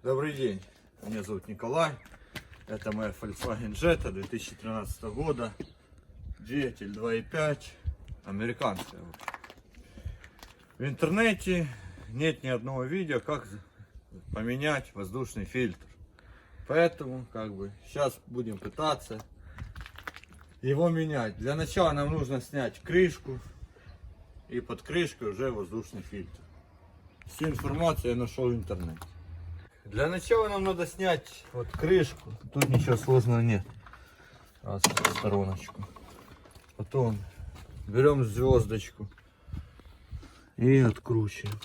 Добрый день, меня зовут Николай, это моя Volkswagen Jetta 2013 года, двигатель 2.5, американская. В интернете нет ни одного видео, как поменять воздушный фильтр, поэтому сейчас будем пытаться его менять. Для начала нам нужно снять крышку, и под крышкой уже воздушный фильтр. Всю информацию я нашел в интернете. Для начала нам надо снять вот крышку. Тут ничего сложного нет. Раз, стороночку. Потом берем звездочку и откручиваем.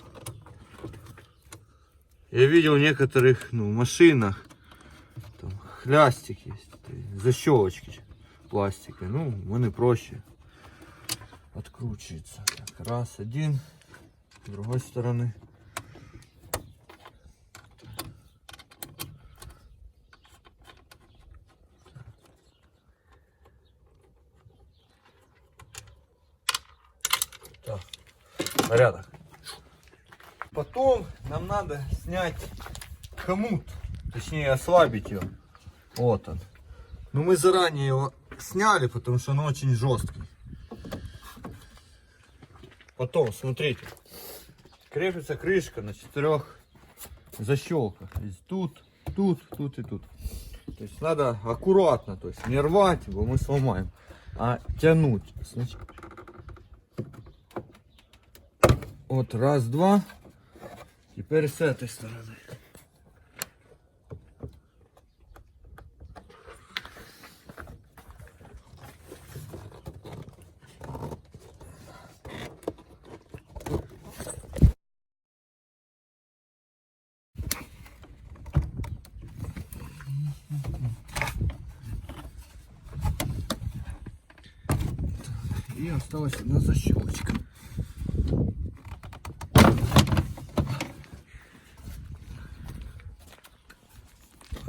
Я видел в некоторых машинах там хлястик есть, защелочки пластика. Вони проще откручивается. Так, раз, один, с другой стороны. Так, порядок. Потом нам надо снять хомут, точнее ослабить его. Вот он. Но мы заранее его сняли, потому что он очень жесткий. Потом, смотрите, крепится крышка на 4 защелках. Тут, тут, тут и тут. То есть надо аккуратно, то есть не рвать его, мы сломаем, а тянуть. Значит, вот раз, два. Теперь с этой стороны. И осталась одна защелочка.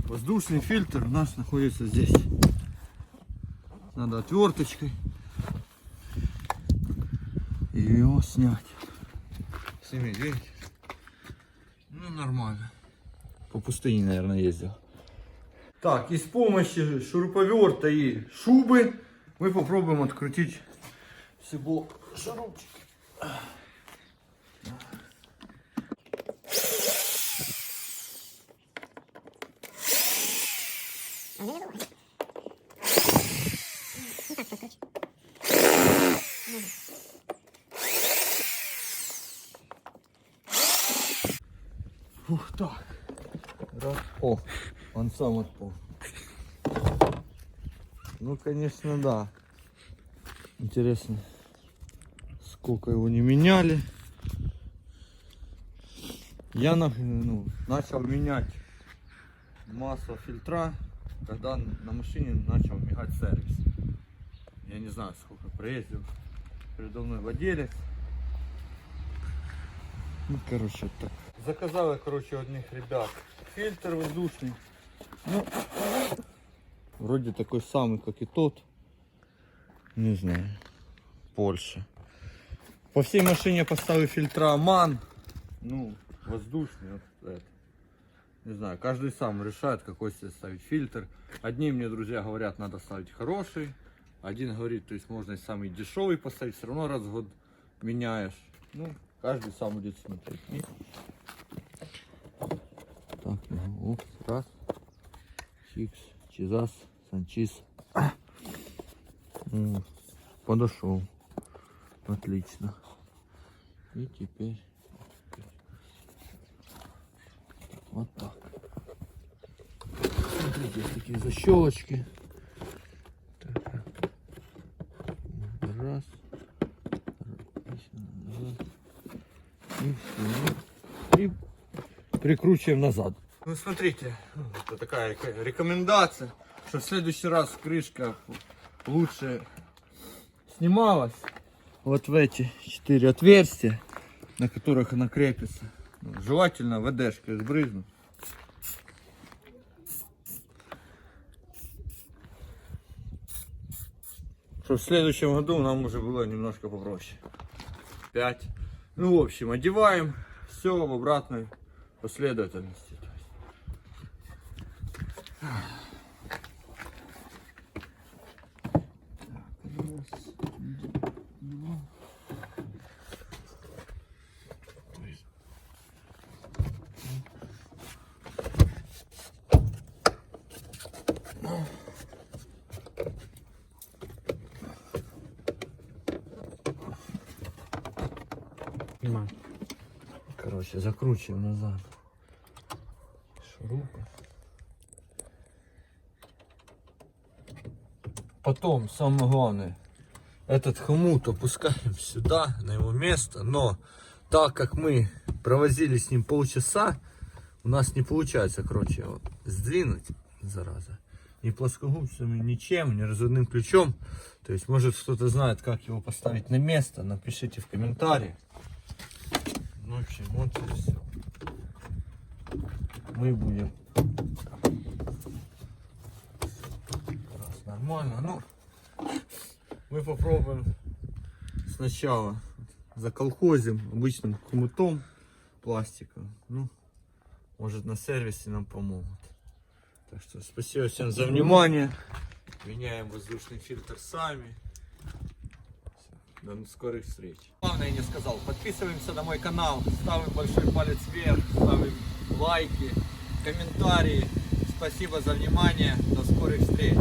Воздушный фильтр у нас находится здесь. Надо отверточкой его снять. Сними, видите? Нормально. По пустыне, наверное, ездил. Так, и с помощью шуруповерта и шубы мы попробуем открутить всего шурупчик. Ух, так. Раз. О, он сам отпал. Конечно, да. Интересно, сколько его не меняли. Я начал менять масло фильтра, когда на машине начал мигать сервис. Я не знаю, сколько проездил. Передо мной владелец. Короче, так. Заказал я, у одних ребят фильтр воздушный. Вроде такой самый, как и тот. Не знаю. Польша. По всей машине поставил фильтра МАН. Воздушный. Вот это. Не знаю, каждый сам решает, какой себе ставить фильтр. Одни мне друзья говорят, надо ставить хороший. Один говорит, то есть можно и самый дешевый поставить, все равно раз в год меняешь. Каждый сам будет смотреть. Так, раз. Чикс, чизас, санчиз. Подошел. Отлично. И теперь вот так. Смотрите, есть такие защелочки. Так. Раз. И все. И прикручиваем назад. Смотрите, это такая рекомендация, что в следующий раз крышка лучше снималась вот в эти 4 отверстия, на которых она крепится. Желательно ВДшкой сбрызнуть. Что в следующем году нам уже было немножко попроще. 5. В общем, одеваем все в обратной последовательности. Короче, закручиваем назад шурупы. Потом, самое главное, этот хомут опускаем сюда, на его место. Но так как мы провозили с ним полчаса, у нас не получается, короче, его сдвинуть, зараза. Ни плоскогубцами, ничем, ни разводным ключом. То есть, может, кто-то знает, как его поставить на место, напишите в комментариях. Ну, в общем, вот и все. Мы будем. Раз, нормально. Ну, мы попробуем сначала заколхозим обычным хомутом пластиковым. Ну, может, на сервисе нам помогут. Так что спасибо всем за внимание. Меняем воздушный фильтр сами. До скорых встреч. Главное, я не сказал, подписываемся на мой канал, ставим большой палец вверх, ставим лайки, комментарии. Спасибо за внимание, до скорых встреч.